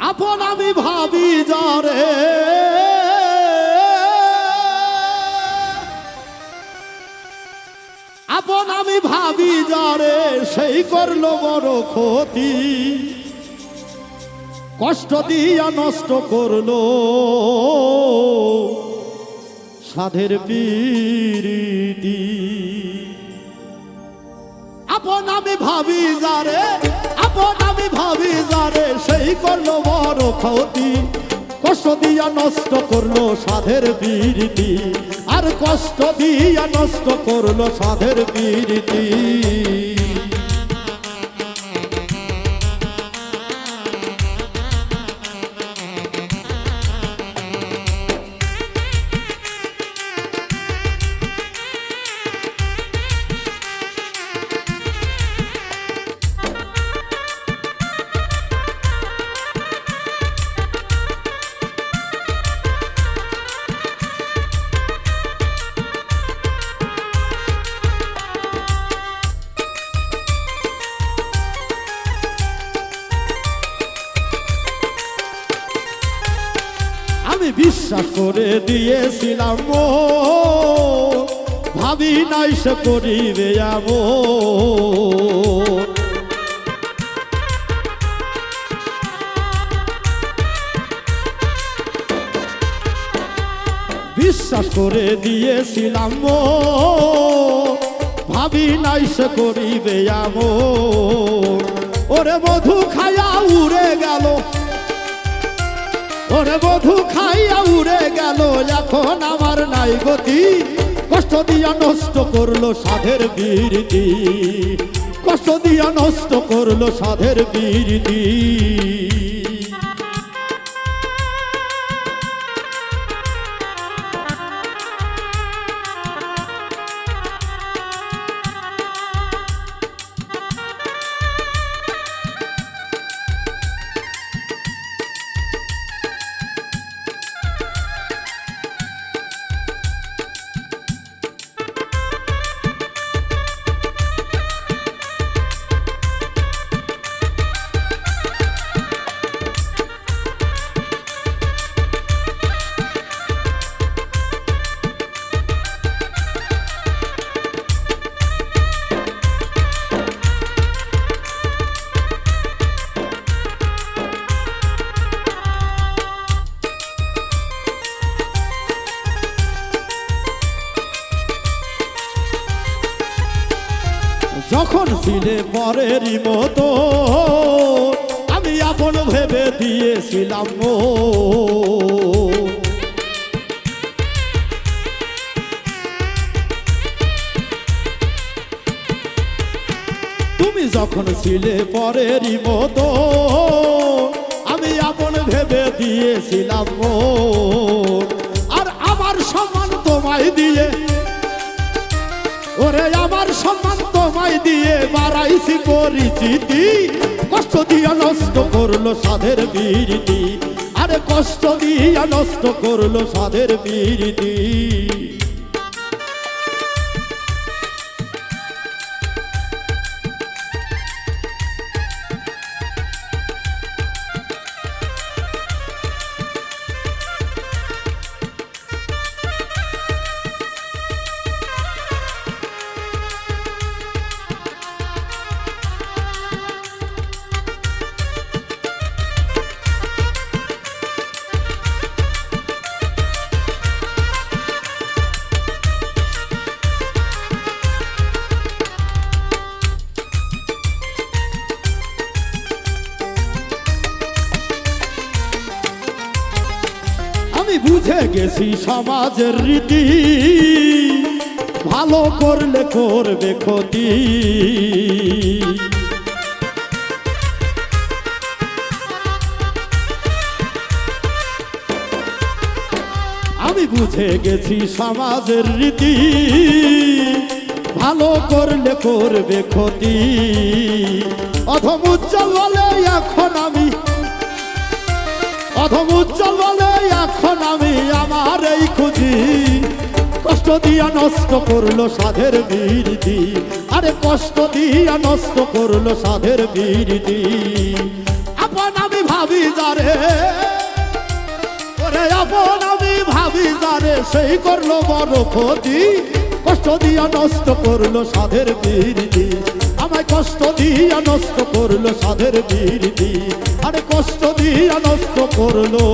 আপন আমি ভাবি যারে, আপন আমি ভাবি যারে সেই করলো বড় ক্ষতি, কষ্ট দিয়া নষ্ট করলো সাধের প্রীতি। আপন আমি ভাবি যারে, আপন আমি ভাবি যারে সেই করলো বড় ক্ষতি, কষ্ট দিয়া নষ্ট করলো সাধের প্রীতি, আর কষ্ট দিয়া নষ্ট করলো সাধের প্রীতি। আমি বিশ্বাস করে দিয়েছিলাম ভাবি নাই সে করিবে এমন, বিশ্বাস করে দিয়েছিলাম ভাবি নাই সে করিবে এমন। ওরে মধু খাইয়া উড়ে গেল, ওরে মধু খাইয়া উড়ে গেল, এখন আমার নাই গতি, কষ্ট দিয়া নষ্ট করলো সাধের প্রীতি, কষ্ট দিয়া নষ্ট করলো সাধের প্রীতি। যখন ছিলে পরেরই মতো আমি আপন ভেবে দিয়েছিলাম, তুমি যখন ছিলে পরেরই মতো আমি আপন ভেবে দিয়েছিলাম, আর আমার সম্মান তোমায় দিয়ে, ওরে আমার সম্মান তোমায় দিয়ে বাড়াইছি পরিচিতি, কষ্ট দিয়া নষ্ট করলো সাধের প্রীতি, আরে কষ্ট দিয়া নষ্ট করলো সাধের প্রীতি। আমি বুঝে গেছি সমাজের রীতি, ভালো করলে করবে ক্ষতি, আমি বুঝে গেছি সমাজের রীতি, ভালো করলে করবে ক্ষতি। অধম উজ্জ্বল বলে এখন আমি, অধম উজ্জ্বল বলে এখন আমি আমার এই খুঁজি, কষ্ট দিয়া নষ্ট করলো সাধের প্রীতি, আরে কষ্ট দিয়া নষ্ট করলো সাধের প্রীতি। আপন আমি ভাবি যারে, ওরে আপন আমি ভাবি যারে, সেই করলো বড় ক্ষতি, কষ্ট দিয়া নষ্ট করলো সাধের প্রীতি, আমায় কষ্ট দিয়া নষ্ট করলো সাধের প্রীতি, আরে কষ্ট দিয়া নষ্ট করলো